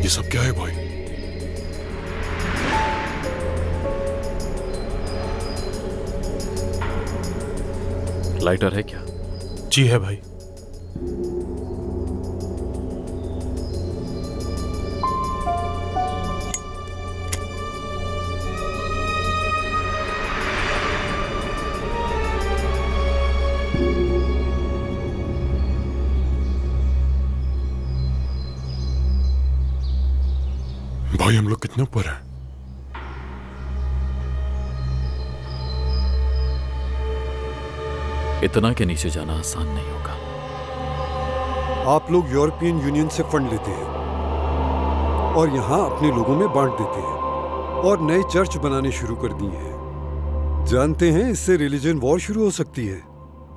ये सब क्या है भाई? लाइटर है क्या? जी है भाई। भाई हम लोग कितने ऊपर हैं? इतना के नीचे जाना आसान नहीं होगा। आप लोग यूरोपियन यूनियन से फंड लेते हैं और यहाँ अपने लोगों में बांट देते हैं और नए चर्च बनाने शुरू कर दिए हैं। जानते हैं इससे रिलीजन वॉर शुरू हो सकती है।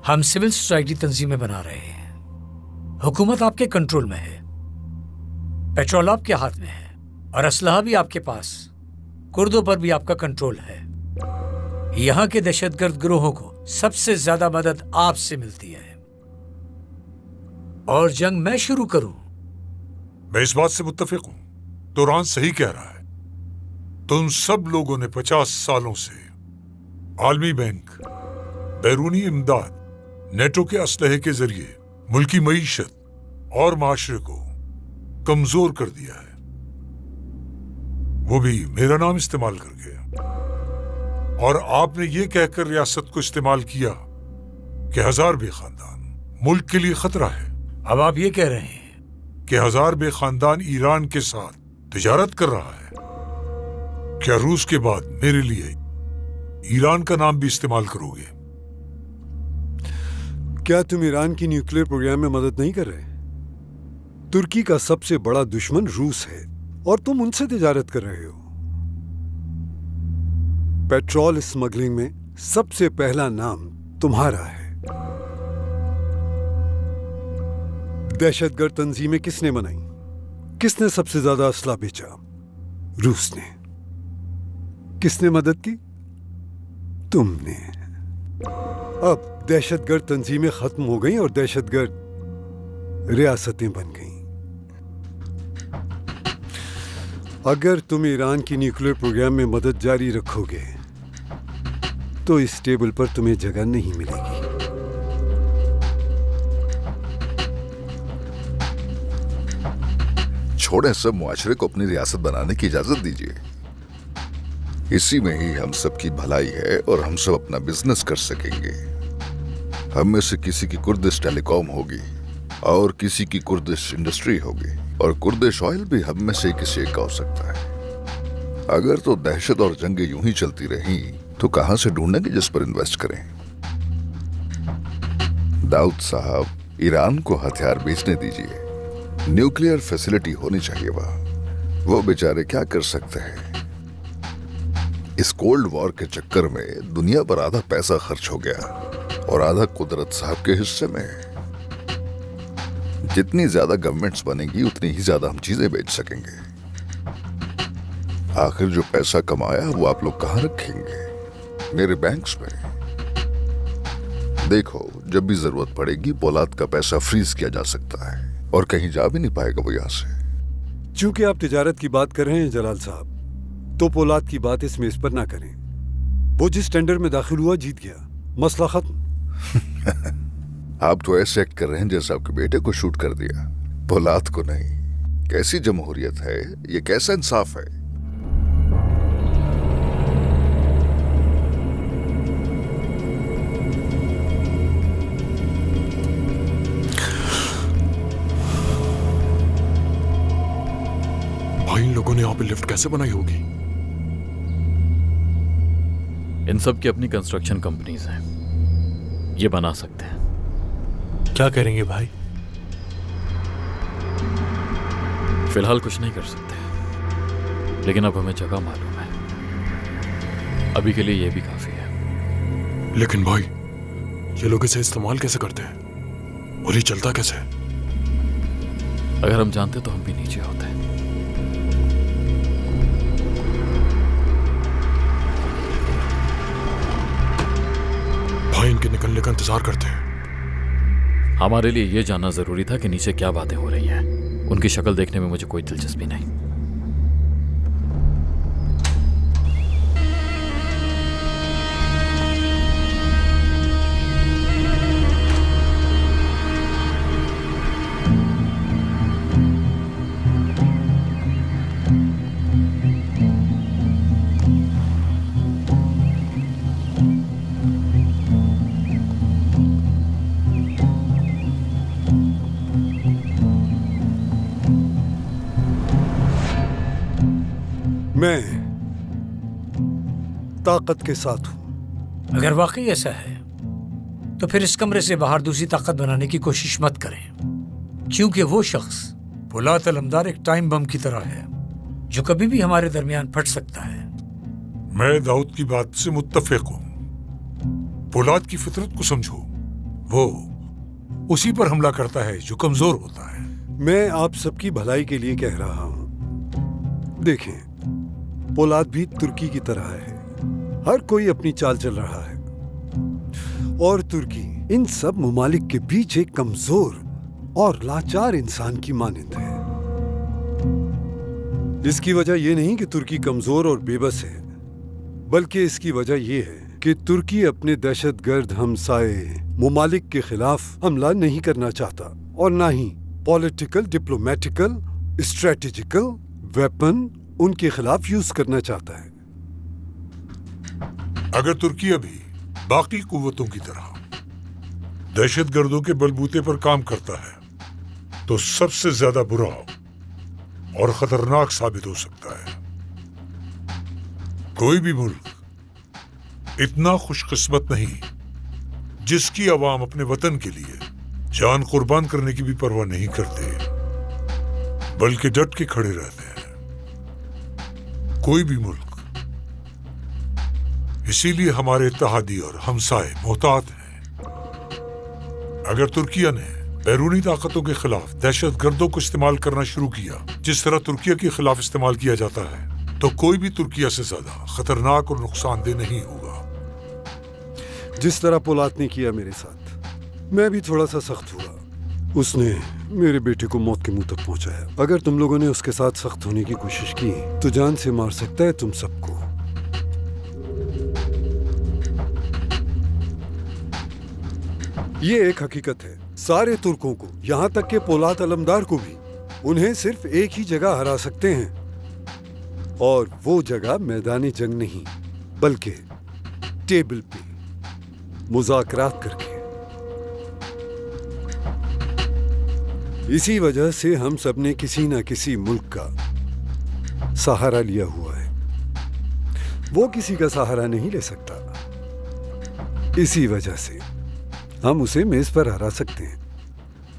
हम सिविल सोसाइटी तंजीमें बना रहे हैं। हुकूमत आपके कंट्रोल में है, पेट्रोल आपके हाथ में है और असलहा भी आपके पास। कुर्दों पर भी आपका कंट्रोल है। यहाँ के दहशतगर्द गिरोहों को सबसे ज्यादा मदद आपसे मिलती है और जंग मैं शुरू करूं। मैं इस बात से मुत्तफिक हूं। तुरान सही कह रहा है। तुम सब लोगों ने 50 सालों से आलमी बैंक, बैरूनी इमदाद, नेटो के असलहे के जरिए मुल्की मईशत और माशरे को कमजोर कर दिया है, वो भी मेरा नाम इस्तेमाल करके। और आपने ये कहकर रियासत को इस्तेमाल किया कि हजार बे खानदान मुल्क के लिए खतरा है। अब आप ये कह रहे हैं कि हजार बे खानदान ईरान के साथ तिजारत कर रहा है। क्या रूस के बाद मेरे लिए ईरान का नाम भी इस्तेमाल करोगे? क्या तुम ईरान की न्यूक्लियर प्रोग्राम में मदद नहीं कर रहे? तुर्की का सबसे बड़ा दुश्मन रूस है और तुम उनसे तिजारत कर रहे हो। पेट्रोल स्मगलिंग में सबसे पहला नाम तुम्हारा है। दहशतगर्द तंजीमें किसने बनाई? किसने सबसे ज्यादा असला बेचा? रूस ने। किसने मदद की? तुमने। अब दहशतगर्द तंजीमें खत्म हो गई और दहशतगर्द रियासतें बन गईं। अगर तुम ईरान की न्यूक्लियर प्रोग्राम में मदद जारी रखोगे तो इस टेबल पर तुम्हें जगह नहीं मिलेगी। छोड़ें सब मुआशरे को अपनी रियासत बनाने की इजाजत दीजिए। इसी में ही हम सबकी भलाई है और हम सब अपना बिजनेस कर सकेंगे। हम में से किसी की कुर्दिश टेलीकॉम होगी और किसी की कुर्दिश इंडस्ट्री होगी और कुर्दिश ऑयल भी हम में से किसी एक का हो सकता है। अगर तो दहशत और जंगें यूं ही चलती रही तो कहां से ढूंढेंगे जिस पर इन्वेस्ट करें? दाऊद साहब, ईरान को हथियार बेचने दीजिए। न्यूक्लियर फैसिलिटी होनी चाहिए वहां। वो बेचारे क्या कर सकते हैं? इस कोल्ड वॉर के चक्कर में दुनिया पर आधा पैसा खर्च हो गया और आधा कुदरत साहब के हिस्से में है। जितनी ज्यादा गवर्नमेंट्स बनेगी उतनी ही ज्यादा हम चीजें बेच सकेंगे। आखिर जो पैसा कमाया वो आप लोग कहां रखेंगे? मेरे बैंक्स में। देखो, जब भी जरूरत पड़ेगी पोलाद का पैसा फ्रीज किया जा सकता है और कहीं जा भी नहीं पाएगा वो यहां से। चूंकि आप तिजारत की बात कर रहे हैं जलाल साहब, तो पोलाद की बात इस मेज पर ना करें। वो जिस टेंडर में दाखिल हुआ जीत गया, मसला खत्म। आप तो ऐसे एक्ट कर रहे हैं जैसे आपके बेटे को शूट कर दिया, पोलाद को नहीं। कैसी जमहूरियत है ये? कैसा इंसाफ है? भाई इन लोगों ने यहाँ पे लिफ्ट कैसे बनाई होगी? इन सब की अपनी कंस्ट्रक्शन कंपनीज हैं, ये बना सकते हैं। क्या करेंगे भाई? फिलहाल कुछ नहीं कर सकते, लेकिन अब हमें जगह मालूम है। अभी के लिए ये भी काफी है। लेकिन भाई ये लोग इसे इस्तेमाल कैसे करते हैं और ये चलता कैसे है? अगर हम जानते तो हम भी नीचे होते। भाई इनके निकलने का इंतजार करते हैं। हमारे लिए यह जानना जरूरी था कि नीचे क्या बातें हो रही हैं। उनकी शक्ल देखने में मुझे कोई दिलचस्पी नहीं। मैं ताकत के साथ हूं। अगर वाकई ऐसा है तो फिर इस कमरे से बाहर दूसरी ताकत बनाने की कोशिश मत करें, क्योंकि वो शख्स पोलाद अलमदार एक टाइम बम की तरह है जो कभी भी हमारे दरमियान फट सकता है। मैं दाऊद की बात से मुत्तफिक हूं। पोलाद की फितरत को समझो, वो उसी पर हमला करता है जो कमजोर होता है। मैं आप सबकी भलाई के लिए कह रहा हूं। देखें, पोलाद भी तुर्की की तरह है। हर कोई अपनी चाल चल रहा है और तुर्की इन सब ममालिक के बीच एक कमजोर और लाचार इंसान की मानंद है। इसकी वजह यह नहीं कि तुर्की कमजोर और बेबस है, बल्कि इसकी वजह यह है कि तुर्की अपने दहशतगर्द हमसाए ममालिक के खिलाफ हमला नहीं करना चाहता और ना ही पॉलिटिकल, डिप्लोमेटिकल, स्ट्रेटेजिकल वेपन उनके खिलाफ यूज करना चाहता है। अगर तुर्की अभी बाकी कुव्वतों की तरह दहशतगर्दों के बलबूते पर काम करता है तो सबसे ज्यादा बुरा और खतरनाक साबित हो सकता है। कोई भी मुल्क इतना खुशकिस्मत नहीं जिसकी अवाम अपने वतन के लिए जान कुर्बान करने की भी परवाह नहीं करते, बल्कि डट के खड़े रहते हैं। कोई भी मुल्क। इसीलिए हमारे इत्तेहादी और हमसाए मोहतात हैं। अगर तुर्किया ने बैरूनी ताकतों के खिलाफ दहशतगर्दों को इस्तेमाल करना शुरू किया जिस तरह तुर्किया के खिलाफ इस्तेमाल किया जाता है, तो कोई भी तुर्किया से ज्यादा खतरनाक और नुकसानदेह नहीं होगा। जिस तरह पोलाद ने किया मेरे साथ, मैं भी थोड़ा सा सख्त हुआ। उसने मेरे बेटे को मौत के मुंह तक पहुंचाया। अगर तुम लोगों ने उसके साथ सख्त होने की कोशिश की तो जान से मार सकता है तुम सबको। ये एक हकीकत है। सारे तुर्कों को, यहां तक के पोलाद अलमदार को भी, उन्हें सिर्फ एक ही जगह हरा सकते हैं, और वो जगह मैदानी जंग नहीं, बल्कि टेबल पे मुज़ाकरात करके। इसी वजह से हम सब ने किसी न किसी मुल्क का सहारा लिया हुआ है। वो किसी का सहारा नहीं ले सकता। इसी वजह से हम उसे मेज पर हरा सकते हैं।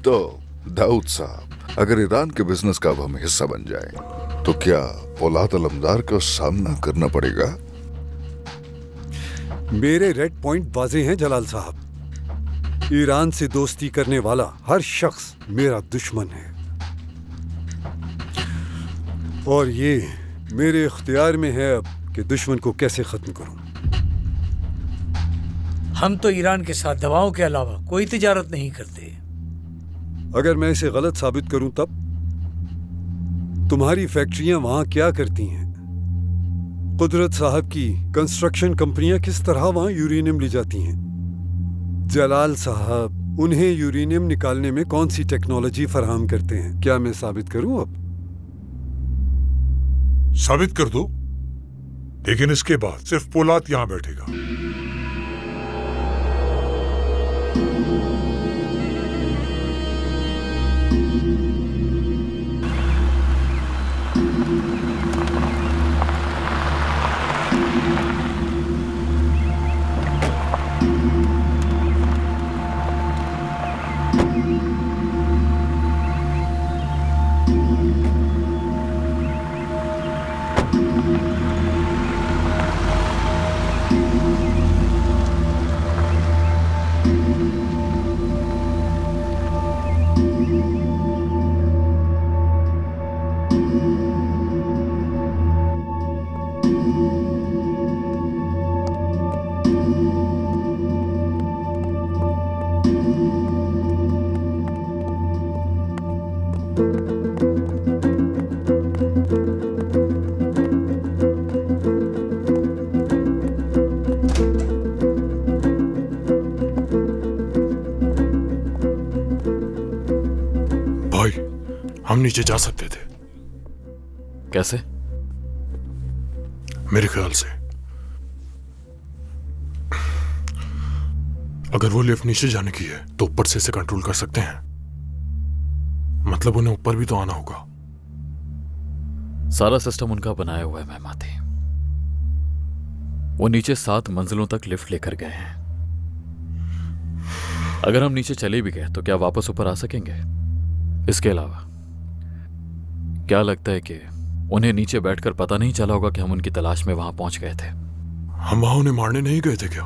तो दाऊद साहब, अगर ईरान के बिजनेस का अब हम हिस्सा बन जाए तो क्या पोलाद अलमदार का सामना करना पड़ेगा? मेरे रेड पॉइंट वाज़ेह हैं जलाल साहब। ईरान से दोस्ती करने वाला हर शख्स मेरा दुश्मन है, और ये मेरे इख्तियार में है अब कि दुश्मन को कैसे खत्म करूं। हम तो ईरान के साथ दवाओं के अलावा कोई तिजारत नहीं करते। अगर मैं इसे गलत साबित करूं तब? तुम्हारी फैक्ट्रियां वहां क्या करती हैं? कुदरत साहब की कंस्ट्रक्शन कंपनियां किस तरह वहां यूरेनियम ले जाती हैं? जलाल साहब उन्हें यूरेनियम निकालने में कौन सी टेक्नोलॉजी फराहम करते हैं? क्या मैं साबित करूं अब? साबित कर दो, लेकिन इसके बाद सिर्फ पोलाद यहां बैठेगा। नीचे जा सकते थे। कैसे? मेरे ख्याल से अगर वो लिफ्ट नीचे जाने की है तो ऊपर से इसे कंट्रोल कर सकते हैं। मतलब उन्हें ऊपर भी तो आना होगा। सारा सिस्टम उनका बनाया हुआ है मेहमाती। वो नीचे 7 मंजिलों तक लिफ्ट लेकर गए हैं। अगर हम नीचे चले भी गए तो क्या वापस ऊपर आ सकेंगे? इसके अलावा क्या लगता है कि उन्हें नीचे बैठकर पता नहीं चला होगा कि हम उनकी तलाश में वहां पहुंच गए थे? हम वहां उन्हें मारने नहीं गए थे क्या?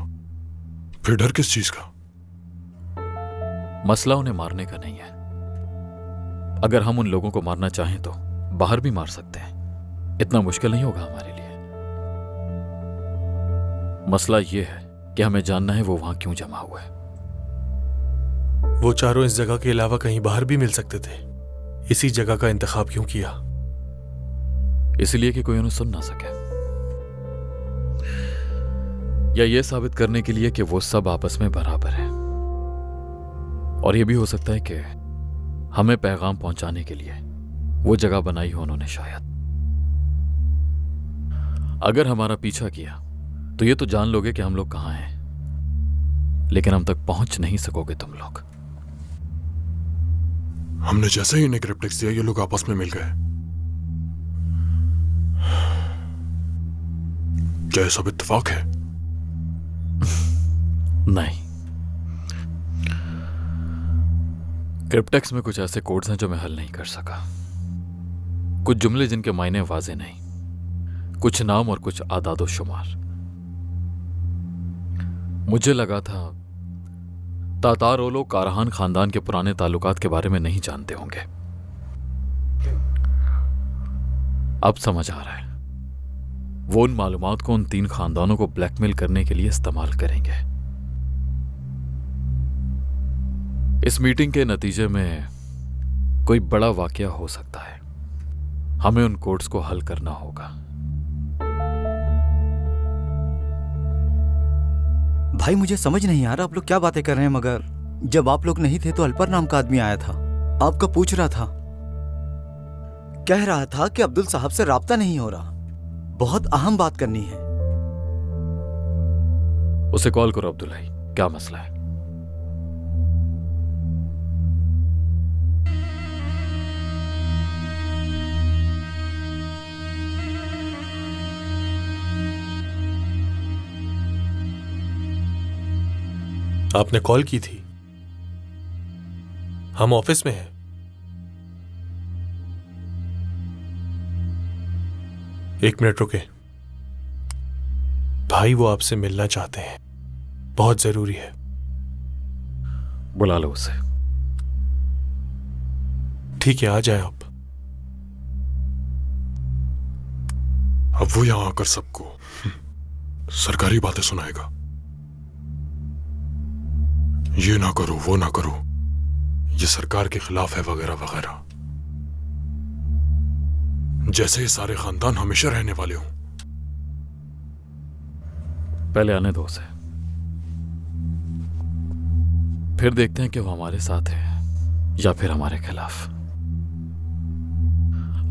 फिर डर किस चीज का? मसला उन्हें मारने का नहीं है। अगर हम उन लोगों को मारना चाहें तो बाहर भी मार सकते हैं। इतना मुश्किल नहीं होगा हमारे लिए। मसला यह है कि हमें जानना है वो वहां क्यों जमा हुआ है। वो चारों इस जगह के अलावा कहीं बाहर भी मिल सकते थे। इसी जगह का इंतखाब क्यों किया? इसलिए कि कोई उन्हें सुन ना सके, या यह साबित करने के लिए कि वो सब आपस में बराबर हैं। और यह भी हो सकता है कि हमें पैगाम पहुंचाने के लिए वो जगह बनाई हो उन्होंने शायद। अगर हमारा पीछा किया तो ये तो जान लोगे कि हम लोग कहां हैं, लेकिन हम तक पहुंच नहीं सकोगे तुम लोग। हमने जैसे ही इन्हें क्रिप्टेक्स दिया ये लोग आपस में मिल गए। क्या यह सब इत्तेफाक है? नहीं, क्रिप्टेक्स में कुछ ऐसे कोड्स हैं जो मैं हल नहीं कर सका। कुछ जुमले जिनके मायने वाजे नहीं, कुछ नाम और कुछ आदादो शुमार। मुझे लगा था तातार वो लोग कारहान खानदान के पुराने ताल्लुकात के बारे में नहीं जानते होंगे। अब समझ आ रहा है, वो उन मालूमात को उन 3 खानदानों को ब्लैकमेल करने के लिए इस्तेमाल करेंगे। इस मीटिंग के नतीजे में कोई बड़ा वाकया हो सकता है। हमें उन कोड्स को हल करना होगा। भाई मुझे समझ नहीं आ रहा आप लोग क्या बातें कर रहे हैं। मगर जब आप लोग नहीं थे तो अल्पर नाम का आदमी आया था, आपका पूछ रहा था, कह रहा था कि अब्दुल साहब से राब्ता नहीं हो रहा, बहुत अहम बात करनी है। उसे कॉल करो अब्दुल भाई, क्या मसला है? आपने कॉल की थी? हम ऑफिस में हैं। एक मिनट रुके भाई, वो आपसे मिलना चाहते हैं, बहुत जरूरी है। बुला लो उसे। ठीक है, आ जाए आप। अब वो यहां आकर सबको सरकारी बातें सुनाएगा। ये ना करो, वो ना करो, ये सरकार के खिलाफ है, वगैरह वगैरह। जैसे ये सारे खानदान हमेशा रहने वाले हों। पहले आने दो उसे, फिर देखते हैं कि वो हमारे साथ है या फिर हमारे खिलाफ।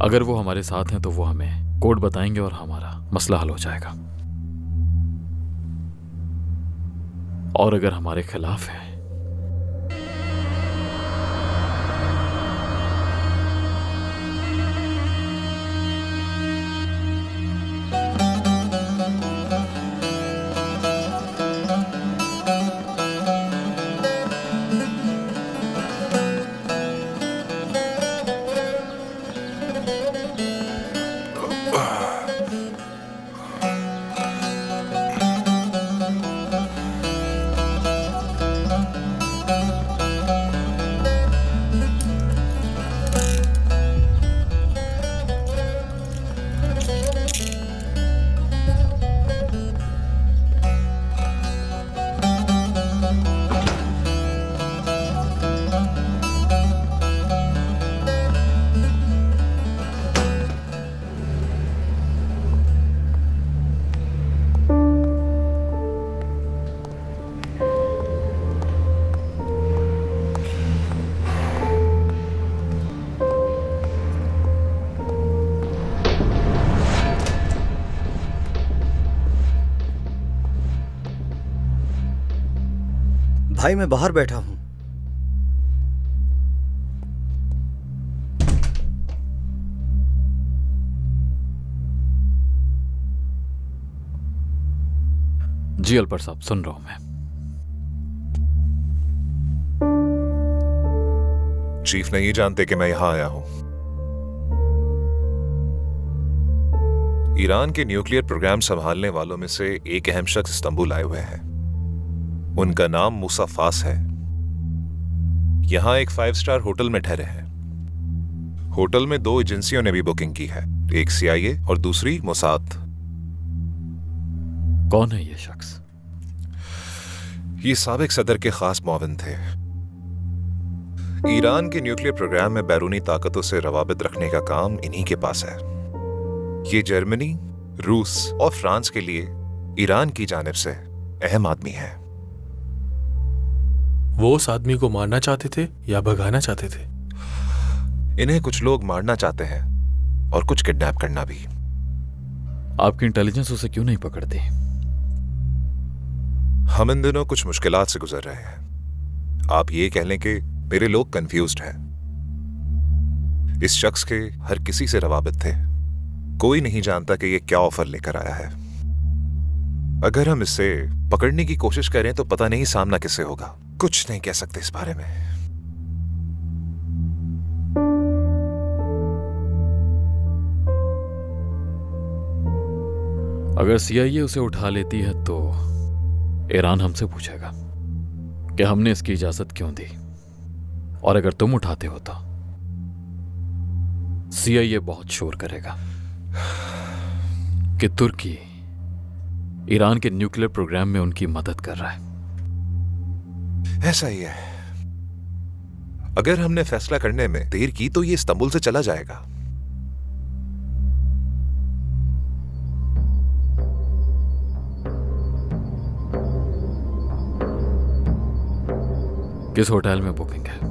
अगर वो हमारे साथ हैं तो वो हमें कोड बताएंगे और हमारा मसला हल हो जाएगा। और अगर हमारे खिलाफ है भाई मैं बाहर बैठा हूँ। जी अलपर साहब, सुन रहा हूं मैं। चीफ नहीं जानते कि मैं यहां आया हूं। ईरान के न्यूक्लियर प्रोग्राम संभालने वालों में से एक अहम शख्स इस्तांबुल आए हुए हैं। उनका नाम मूसा फास है। यहां एक 5 स्टार होटल में ठहरे हैं। होटल में 2 एजेंसियों ने भी बुकिंग की है, एक CIA और दूसरी मोसाद। कौन है ये शख्स? ये साबिक सदर के खास मुआविन थे। ईरान के न्यूक्लियर प्रोग्राम में बैरूनी ताकतों से रवाबित रखने का काम इन्हीं के पास है। ये जर्मनी, रूस और फ्रांस के लिए ईरान की जानिब से अहम आदमी है। वो उस आदमी को मारना चाहते थे या भगाना चाहते थे? इन्हें कुछ लोग मारना चाहते हैं और कुछ किडनैप करना भी। आपकी इंटेलिजेंस उसे क्यों नहीं पकड़ती? हम इन दिनों कुछ मुश्किलात से गुजर रहे हैं। आप ये कह लें कि मेरे लोग कंफ्यूज्ड हैं। इस शख्स के हर किसी से रवाबित थे। कोई नहीं जानता कि ये क्या ऑफर लेकर आया है। अगर हम इसे पकड़ने की कोशिश करें तो पता नहीं सामना किससे होगा। कुछ नहीं कह सकते इस बारे में। अगर CIA उसे उठा लेती है तो ईरान हमसे पूछेगा कि हमने इसकी इजाजत क्यों दी, और अगर तुम उठाते हो तो CIA बहुत शोर करेगा कि तुर्की ईरान के न्यूक्लियर प्रोग्राम में उनकी मदद कर रहा है। ऐसा ही है। अगर हमने फैसला करने में देर की तो ये इस्तांबुल से चला जाएगा। किस होटल में बुकिंग है?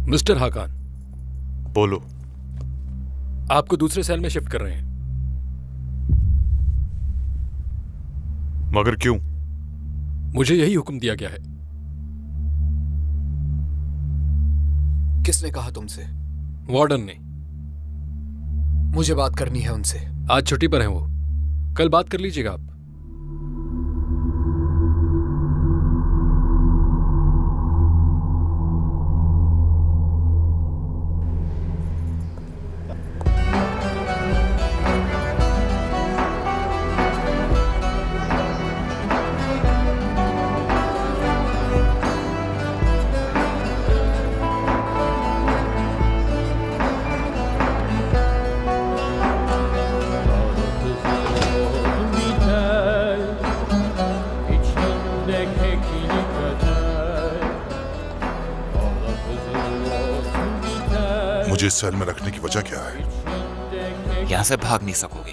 मिस्टर हाकान, बोलो। आपको दूसरे सेल में शिफ्ट कर रहे हैं। मगर क्यों? मुझे यही हुक्म दिया गया है। किसने कहा तुमसे? वार्डन ने। मुझे बात करनी है उनसे। आज छुट्टी पर हैं वो। कल बात कर लीजिएगा आप। मुझे इस सेल में रखने की वजह क्या है? यहां से भाग नहीं सकोगे।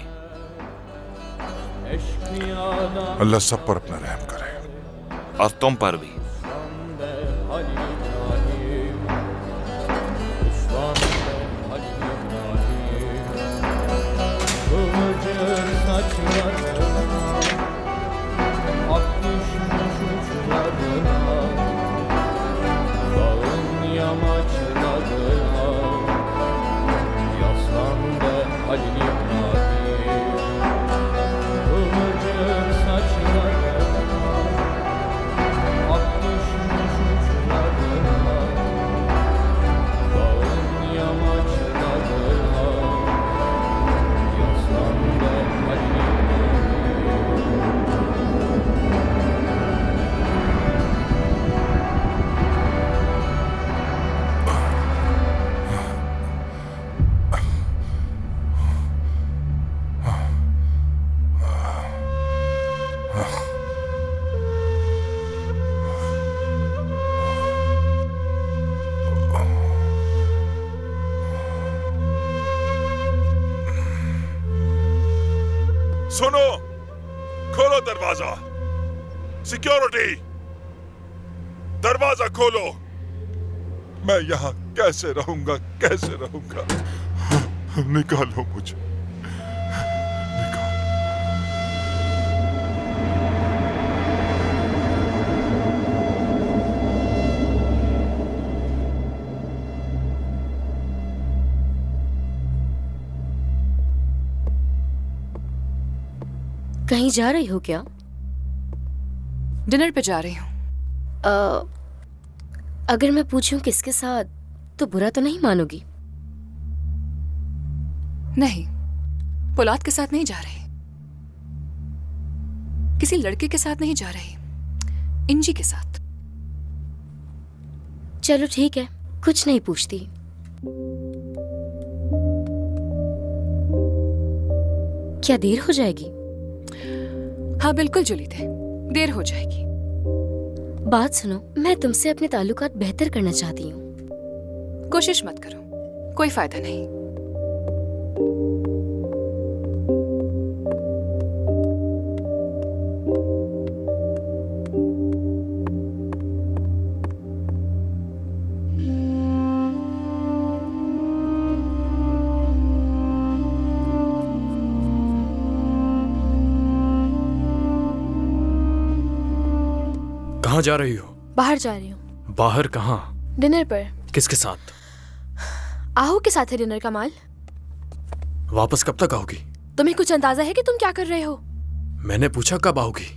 अल्लाह सब पर अपना रहम करे। और तुम पर भी। सुनो, खोलो दरवाजा। सिक्योरिटी, दरवाजा खोलो। मैं यहां कैसे रहूंगा, कैसे रहूंगा? निकालो मुझे, निकालो। कहीं जा रही हो क्या? डिनर पे जा रही हूँ। अगर मैं पूछूं किसके साथ, तो बुरा तो नहीं मानोगी? नहीं, पोलाद के साथ नहीं जा रही, किसी लड़के के साथ नहीं जा रही, इंजी के साथ। चलो ठीक है, कुछ नहीं पूछती। क्या देर हो जाएगी? हाँ बिल्कुल जूली थे, देर हो जाएगी। बात सुनो, मैं तुमसे अपने ताल्लुकात बेहतर करना चाहती हूँ। कोशिश मत करो, कोई फायदा नहीं। कहाँ जा रही हो? बाहर जा रही हूँ। बाहर कहाँ? डिनर पर। किसके साथ? आहू के साथ है डिनर का माल। वापस कब तक आओगी? तुम्हें कुछ अंदाजा है कि तुम क्या कर रहे हो? मैंने पूछा कब आओगी?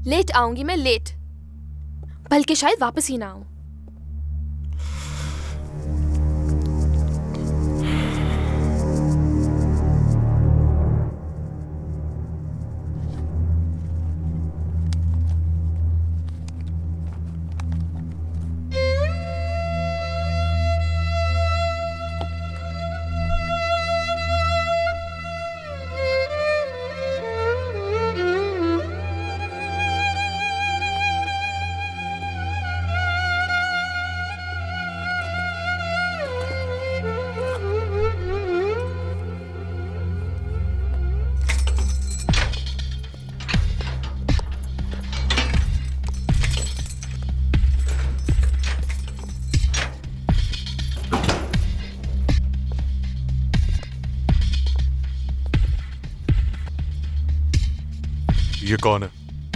लेट आऊंगी मैं, लेट, बल्कि शायद वापस ही ना आऊं। ये कौन है?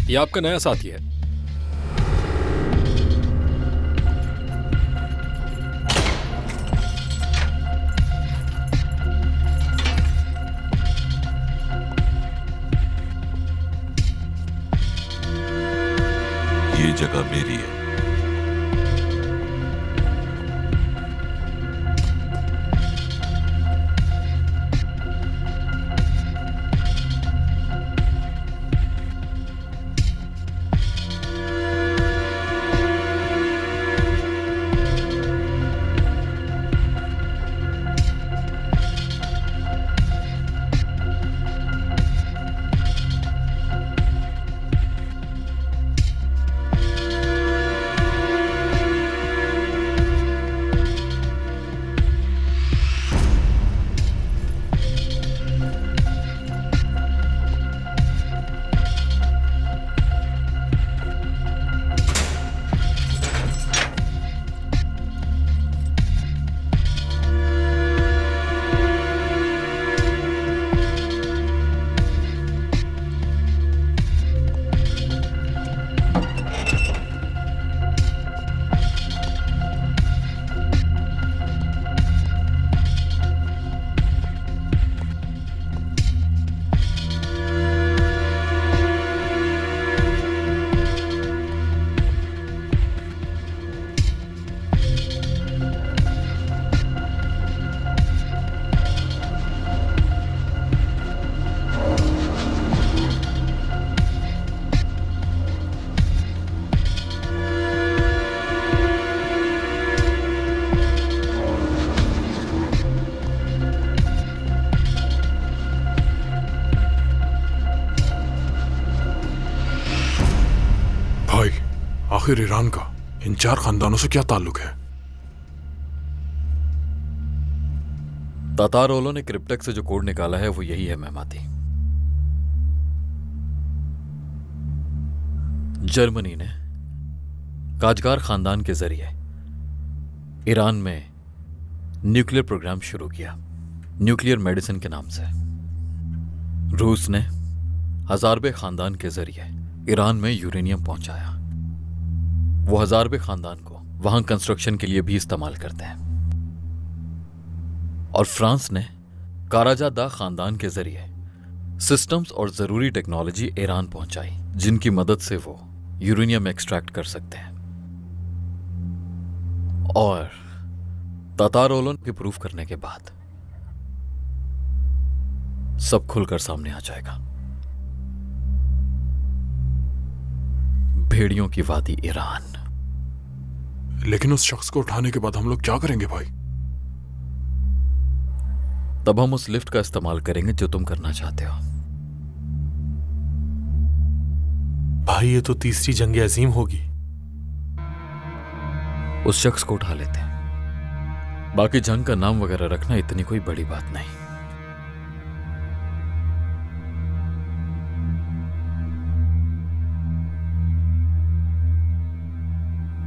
ये आपका नया साथी है। ये जगह मेरी है। आखिर ईरान का इन 4 खानदानों से क्या ताल्लुक है? तातार वालों ने क्रिप्टेक से जो कोड निकाला है वो यही है मेहमाती। जर्मनी ने काजगार खानदान के जरिए ईरान में न्यूक्लियर प्रोग्राम शुरू किया, न्यूक्लियर मेडिसिन के नाम से। रूस ने हजारबे खानदान के जरिए ईरान में यूरेनियम पहुंचाया। वो हजारबे खानदान को वहां कंस्ट्रक्शन के लिए भी इस्तेमाल करते हैं। और फ्रांस ने काराजा खानदान के जरिए सिस्टम्स और जरूरी टेक्नोलॉजी ईरान पहुंचाई, जिनकी मदद से वो यूरेनियम एक्सट्रैक्ट कर सकते हैं। और तातारोलन के प्रूफ करने के बाद सब खुलकर सामने आ जाएगा। भेड़ियों की वादी ईरान। लेकिन उस शख्स को उठाने के बाद हम लोग क्या करेंगे भाई? तब हम उस लिफ्ट का इस्तेमाल करेंगे जो तुम करना चाहते हो। भाई ये तो तीसरी जंग अजीम होगी। उस शख्स को उठा लेते हैं। बाकी जंग का नाम वगैरह रखना इतनी कोई बड़ी बात नहीं।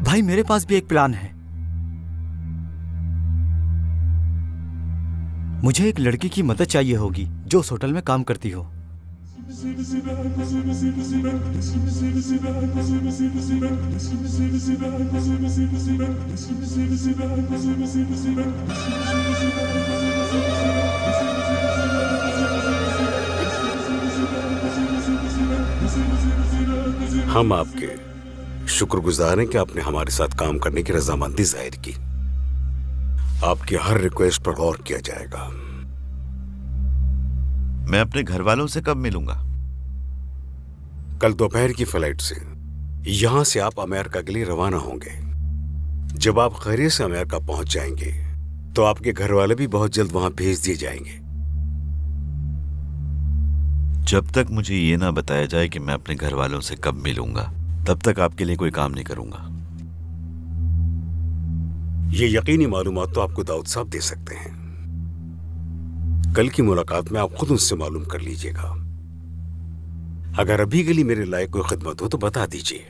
भाई मेरे पास भी एक प्लान है। मुझे एक लड़की की मदद चाहिए होगी जो उस होटल में काम करती हो। हम आपके शुक्रगुजार हैं कि आपने हमारे साथ काम करने की रजामंदी जाहिर की। आपकी हर रिक्वेस्ट पर गौर किया जाएगा। मैं अपने घर वालों से कब मिलूंगा? कल दोपहर की फ्लाइट से यहां से आप अमेरिका के लिए रवाना होंगे। जब आप खैरियत से अमेरिका पहुंच जाएंगे तो आपके घर वाले भी बहुत जल्द वहां भेज दिए जाएंगे। जब तक मुझे ये ना बताया जाए कि मैं अपने घर वालों से कब मिलूंगा, तब तक आपके लिए कोई काम नहीं करूंगा। ये यकीनी मालूमात तो आपको दाऊद साहब दे सकते हैं। कल की मुलाकात में आप खुद उनसे मालूम कर लीजिएगा। अगर अभी के लिए मेरे लायक कोई खिदमत हो तो बता दीजिए।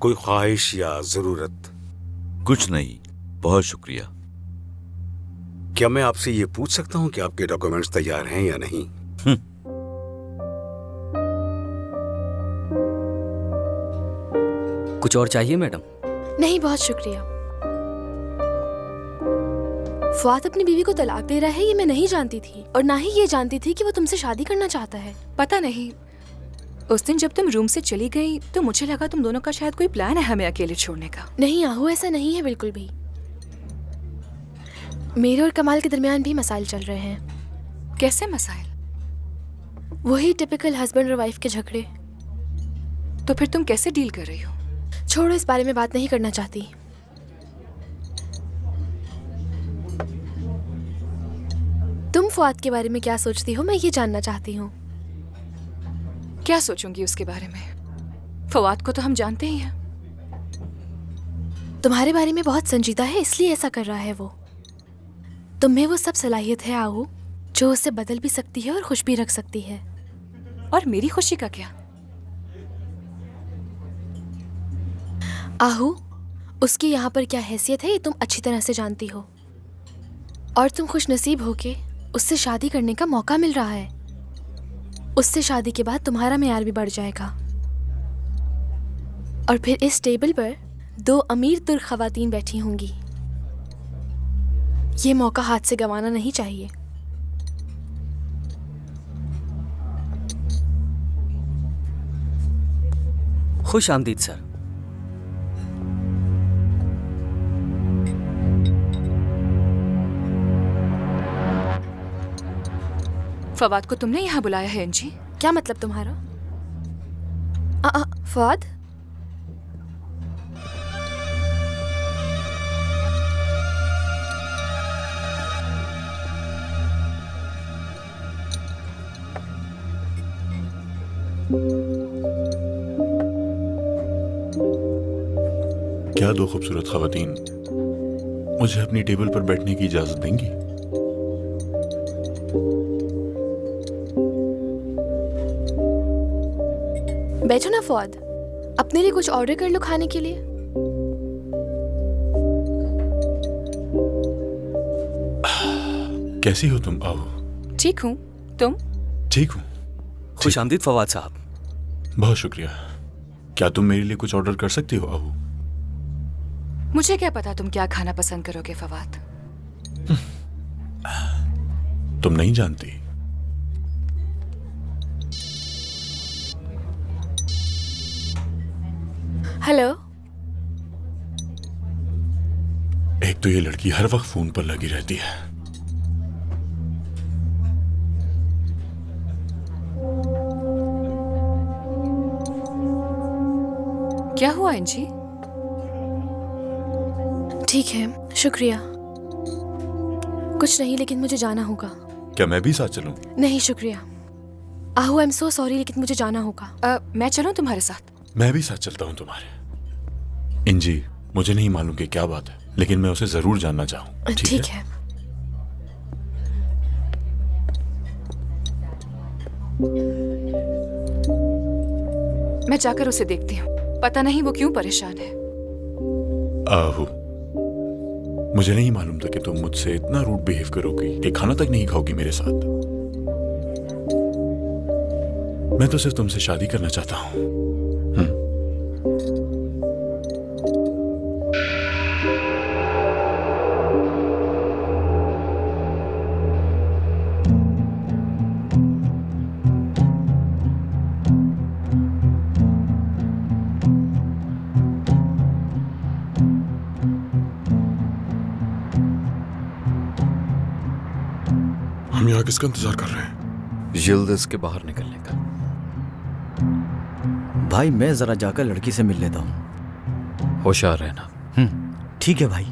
कोई ख्वाहिश या जरूरत? कुछ नहीं, बहुत शुक्रिया। क्या मैं आपसे ये पूछ सकता हूं कि आपके डॉक्यूमेंट्स तैयार हैं या नहीं? कुछ और चाहिए मैडम? नहीं, बहुत शुक्रिया। फवाद अपनी बीवी को तलाक दे रहा है, ये मैं नहीं जानती थी। और ना ही ये जानती थी कि वो तुमसे शादी करना चाहता है। पता नहीं, उस दिन जब तुम रूम से चली गई तो मुझे लगा तुम दोनों का शायद कोई प्लान है हमें अकेले छोड़ने का। नहीं आहू, ऐसा नहीं है बिल्कुल भी। मेरे और कमाल के दरमियान भी मसाइल चल रहे हैं। कैसे मसाइल? वही टिपिकल हस्बैंड और वाइफ के झगड़े। तो फिर तुम कैसे डील कर रही हो? छोड़ो, इस बारे में बात नहीं करना चाहती। तुम फवाद के बारे में क्या सोचती हो, मैं ये जानना चाहती हूँ। क्या सोचूंगी उसके बारे में? फवाद को तो हम जानते ही हैं। तुम्हारे बारे में बहुत संजीदा है, इसलिए ऐसा कर रहा है वो। तुम्हें वो सब सलाहियत है आहू जो उसे बदल भी सकती है और खुश भी रख सकती है। और मेरी खुशी का क्या? आहू, उसकी यहाँ पर क्या हैसियत है ये तुम अच्छी तरह से जानती हो। और तुम खुश नसीब हो के उससे शादी करने का मौका मिल रहा है। उससे शादी के बाद तुम्हारा मेयार भी बढ़ जाएगा। और फिर इस टेबल पर 2 अमीर तुर्क खवातीन बैठी होंगी। ये मौका हाथ से गंवाना नहीं चाहिए। खुश आमदीद सर। फवाद को तुमने यहाँ बुलाया है अंजी? क्या मतलब तुम्हारा? फवाद? क्या 2 खूबसूरत खवातीन मुझे अपनी टेबल पर बैठने की इजाजत देंगी? बैठो ना फवाद। अपने लिए कुछ ऑर्डर कर लो खाने के लिए। कैसी हो तुम आहू? ठीक हूँ, तुम? ठीक हूँ। खुश आमदीद फवाद साहब। बहुत शुक्रिया। क्या तुम मेरे लिए कुछ ऑर्डर कर सकती हो आहू? मुझे क्या पता तुम क्या खाना पसंद करोगे फवाद। तुम नहीं जानती। हेलो। एक तो ये लड़की हर वक्त फोन पर लगी रहती है। क्या हुआ अंजी? ठीक है, शुक्रिया। कुछ नहीं, लेकिन मुझे जाना होगा। क्या मैं भी साथ चलूं? नहीं शुक्रिया। आहू, आई एम सो सॉरी, लेकिन मुझे जाना होगा। मैं चलूं तुम्हारे साथ? मैं भी साथ चलता हूं तुम्हारे। इंजी, मुझे नहीं मालूम कि क्या बात है, लेकिन मैं उसे जरूर जानना चाहूं। ठीक है। मैं जाकर उसे देखती हूँ, पता नहीं वो क्यों परेशान है। आहू, मुझे नहीं मालूम था कि तुम मुझसे इतना रूड बिहेव करोगी कि खाना तक नहीं खाओगी मेरे साथ। मैं तो सिर्फ तुमसे शादी करना चाहता हूं। हम यहाँ किसका इंतजार कर रहे हैं? यिल्दिज के बाहर निकलने का। भाई मैं जरा जाकर लड़की से मिल लेता हूँ। होशियार रहना। ठीक है भाई।